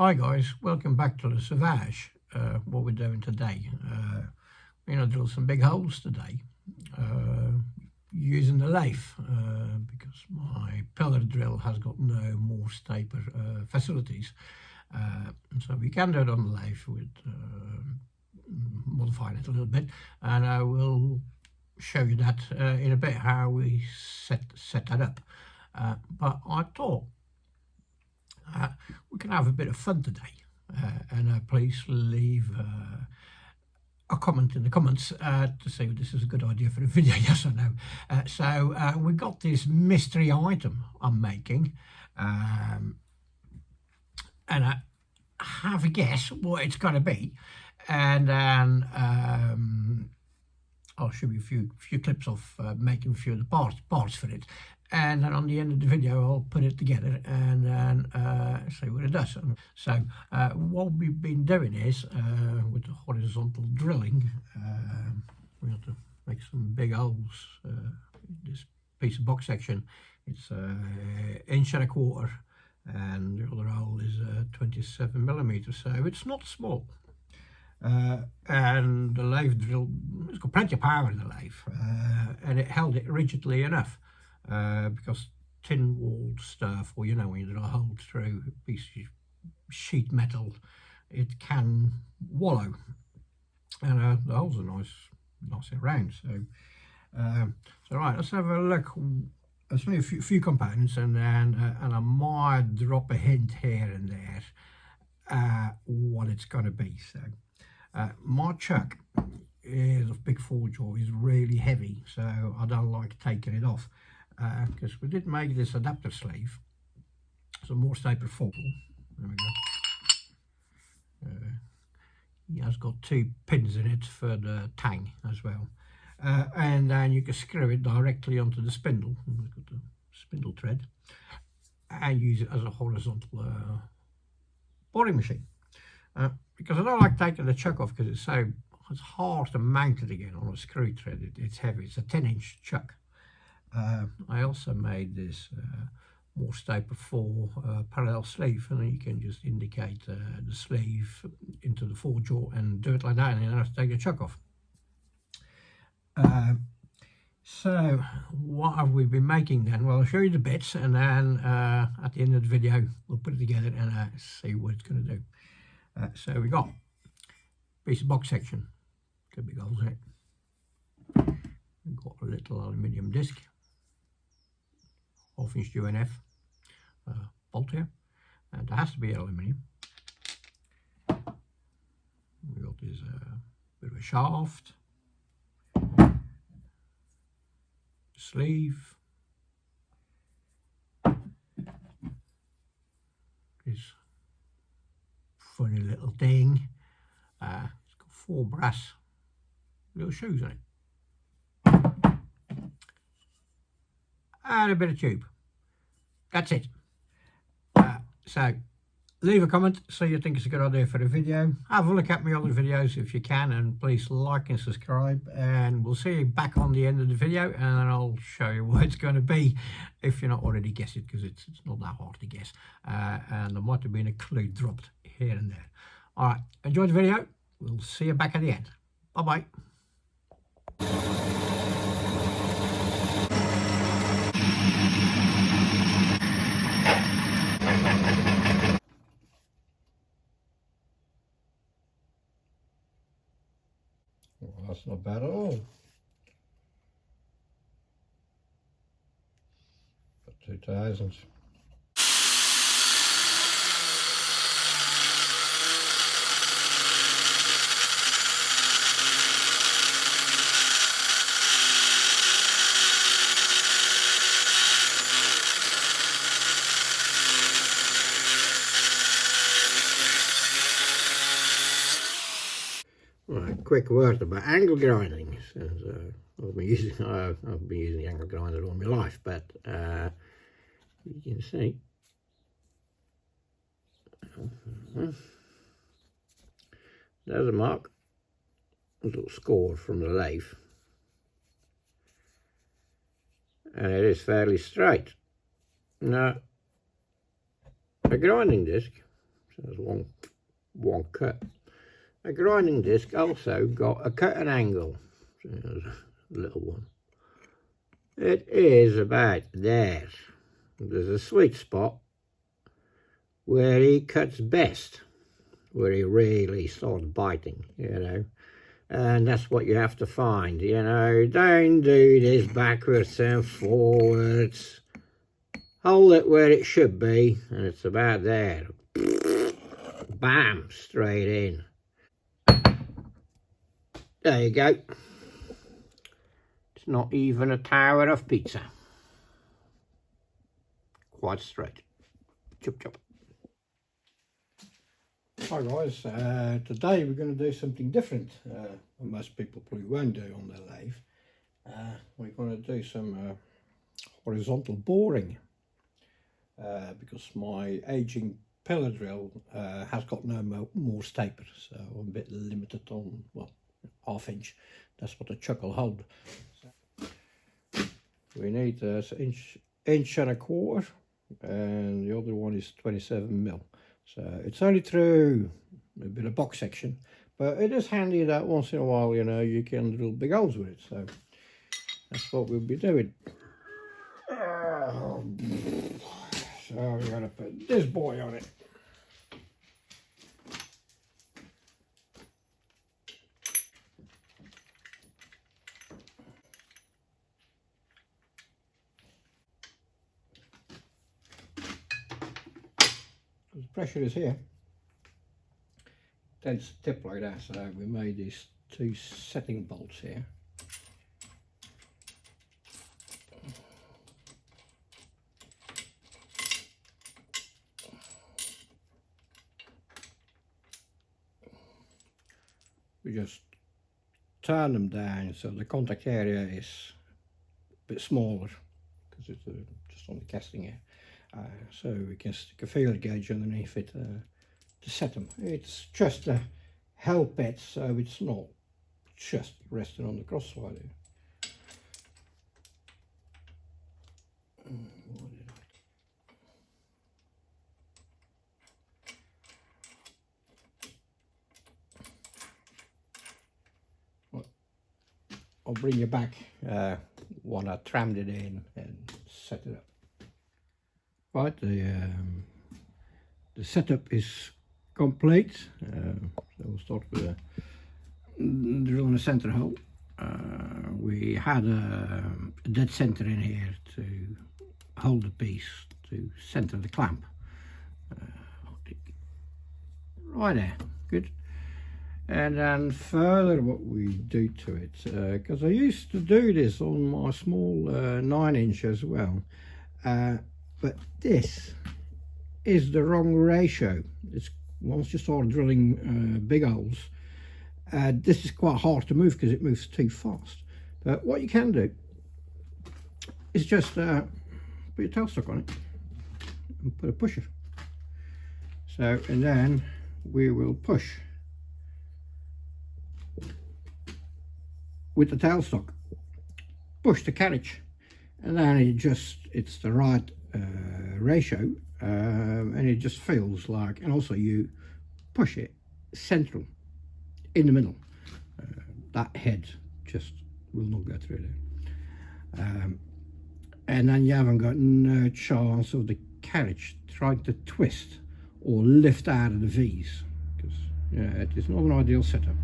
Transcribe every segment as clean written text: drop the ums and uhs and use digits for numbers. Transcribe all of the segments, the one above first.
Hi guys, welcome back to the Savage. What we're doing today, we're going to drill some big holes today using the lathe because my pillar drill has got no morse taper facilities. So we can do it on the lathe with modifying it a little bit, and I will show you that in a bit how we set that up. But I thought we can have a bit of fun today, and please leave a comment in the comments to say if this is a good idea for the video, yes or no. So we got this mystery item I'm making, and I have a guess what it's going to be, and then I'll show you a few clips of making a few of the parts for it, and then on the end of the video I'll put it together and then see what it does. So what we've been doing is with the horizontal drilling, we have to make some big holes. This piece of box section, it's 1.25 inches, and the other hole is 27mm, so it's not small. And the lathe drill, it's got plenty of power in the lathe, and it held it rigidly enough, because tin walled stuff, or you know, when you drill a hole through a piece of sheet metal, it can wallow, and the holes are nice and round. So right, let's have a look. There's only a few components, and then and I might drop a hint here and there what it's going to be. So my chuck is of big 4-jaw, is really heavy, so I don't like taking it off, because we did make this adapter sleeve, so more taper 4. There we go. It has got 2 pins in it for the tang as well, and then you can screw it directly onto the spindle. We've got the spindle thread, and use it as a horizontal boring machine. Because I don't like taking the chuck off, because it's hard to mount it again on a screw thread. It's heavy. It's a 10-inch chuck. I also made this morse taper 4 parallel sleeve, and then you can just indicate the sleeve into the 4-jaw and do it like that, and you don't have to take the chuck off. So what have we been making then? Well, I'll show you the bits, and then at the end of the video we'll put it together and see what it's going to do. So we got a piece of box section, two big holes in it. We've got a little aluminium disc, 1/2 UNF bolt here, and there has to be aluminium. We got this bit of a shaft, sleeve, this funny little thing. It's got 4 brass little shoes on it, and a bit of tube. That's it. So leave a comment, so you think it's a good idea for the video. Have a look at my other videos if you can, and please like and subscribe, and we'll see you back on the end of the video, and then I'll show you what it's going to be, if you're not already guessed it, because it's not that hard to guess, and there might have been a clue dropped here and there. All right, enjoy the video. We'll see you back at the end. Bye bye. Well, that's not bad at all. For 2000s. Right, quick word about angle grinding. I've been using angle grinder all my life, but you can see there's a mark, a little score from the lathe, and it is fairly straight. Now, a grinding disc, So there's one cut. A grinding disc also got a cut and angle. So there's a little one. It is about there. There's a sweet spot where he cuts best, where he really starts biting, you know. And that's what you have to find, you know. Don't do this backwards and forwards. Hold it where it should be, and it's about there. Bam, straight in. There you go. It's not even a tower of pizza. Quite straight. Chop chop. Hi guys, today we're going to do something different. Most people probably won't do on their lathe. We're going to do some horizontal boring because my aging pillar drill has got no more taper, so I'm a bit limited on, well, 1/2 inch. That's what the chuck will hold. So we need an inch and a quarter, and the other one is 27 mil. So it's only through a bit of box section, but it is handy that once in a while, you know, you can drill big holes with it. So that's what we'll be doing. So we're going to put this boy on it. The pressure is here. Tends to tip like that, so we made these 2 setting bolts here. We just turn them down so the contact area is a bit smaller because it's just on the casting here. So we can stick a feeler gauge underneath it to set them. It's just a help bit, so it's not just resting on the crossbar here. I'll bring you back when I trammed it in and set it up. Right, the setup is complete. So we'll start with a drill in a center hole. We had a dead center in here to hold the piece to center the clamp. Right there, good. And then further what we do to it, because I used to do this on my small 9-inch as well, but this is the wrong ratio. It's once you start drilling big holes, this is quite hard to move because it moves too fast. But what you can do is just put your tailstock on it and put a pusher. So, and then we will push with the tailstock, push the carriage, and then it's the right ratio, and it just feels like, and also you push it central in the middle. That head just will not go through there, and then you haven't got no chance of the carriage trying to twist or lift out of the V's, because yeah, it is not an ideal setup.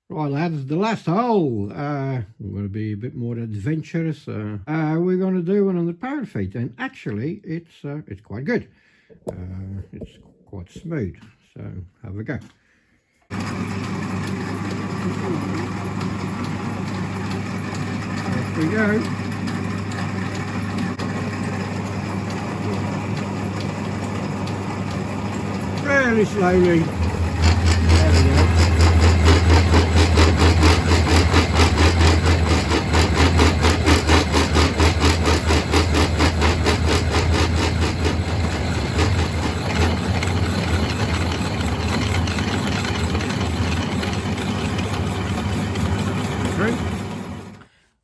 Right lads, the last hole, we're going to be a bit more adventurous. We're going to do one on the power feet, and actually it's quite good. It's quite smooth, so have a go. Off we go. very slowly. There we go.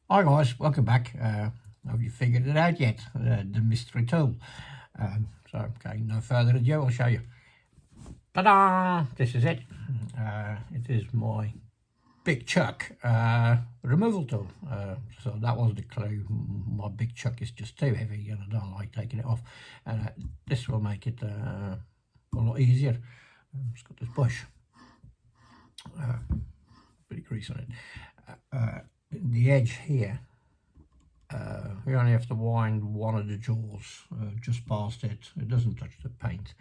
Hi guys, welcome back. Have you figured it out yet? The mystery tool. So, okay, no further ado, I'll show you. Ta-da! This is it. It is my big chuck removal tool. So that was the clue. My big chuck is just too heavy and I don't like taking it off. And this will make it a lot easier. It's got this bush. Pretty grease on it. The edge here, we only have to wind one of the jaws just past it. It doesn't touch the paint,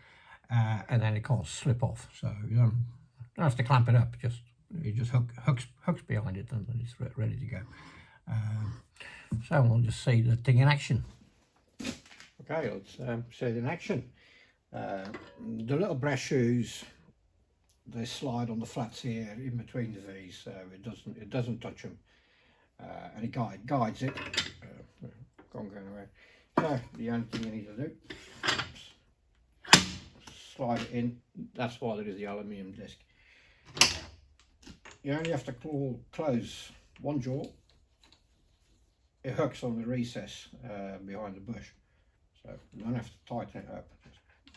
and then it can't slip off. So you don't have to clamp it up. You just hooks behind it, and then it's ready to go. So we'll just see the thing in action. Okay, let's see it in action. The little brass shoes, they slide on the flats here in between the V's, so it doesn't touch them. And it guides it. Can't go anywhere. So the only thing you need to do, slide it in. That's why there is the aluminium disc. You only have to close one jaw. It hooks on the recess behind the bush, so you don't have to tighten it up.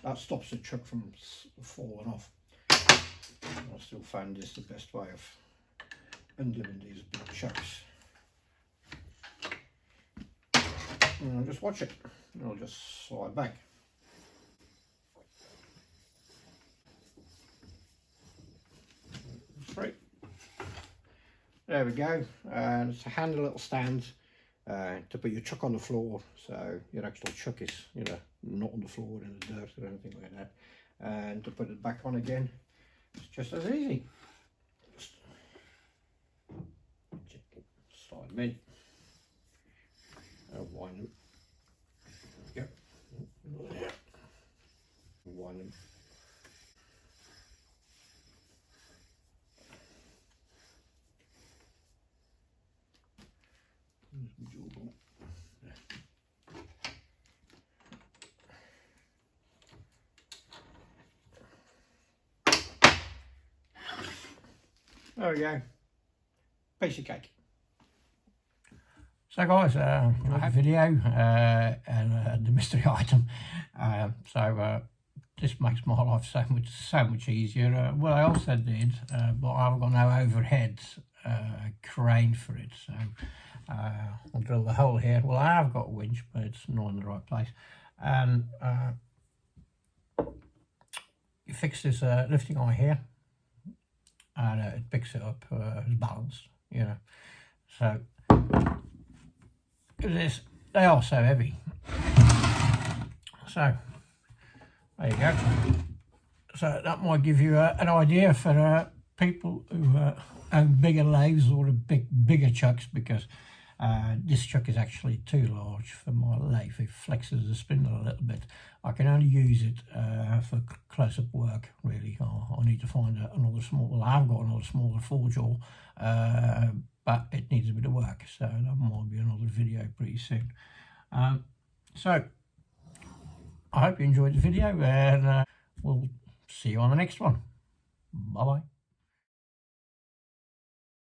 That stops the chuck from falling off. I still find this the best way of undoing these big chucks. And I'll just watch it, and I'll just slide back. Free. There we go. And it's a handy little stand to put your chuck on the floor, so your actual chuck is, you know, not on the floor in the dirt or anything like that. And to put it back on again, it's just as easy. Just slide them in. Wind them. Yep. Wind them. There we go. Piece of cake. So guys, I have a video and the mystery item. This makes my life so much easier. Well, I also did, but I've got no overhead crane for it. So I'll drill the hole here. Well, I have got a winch, but it's not in the right place. And you fix this lifting eye here, and it picks it up as balanced, you know. So they are so heavy. So there you go. So that might give you an idea for people who own bigger lathes or bigger chucks, because this chuck is actually too large for my lathe. It flexes the spindle a little bit. I can only use it for close-up work, really. I need to find another small. Well, I've got another smaller 4-jaw, but it needs a bit of work, so that might be another video pretty soon. So I hope you enjoyed the video, and we'll see you on the next one. Bye bye.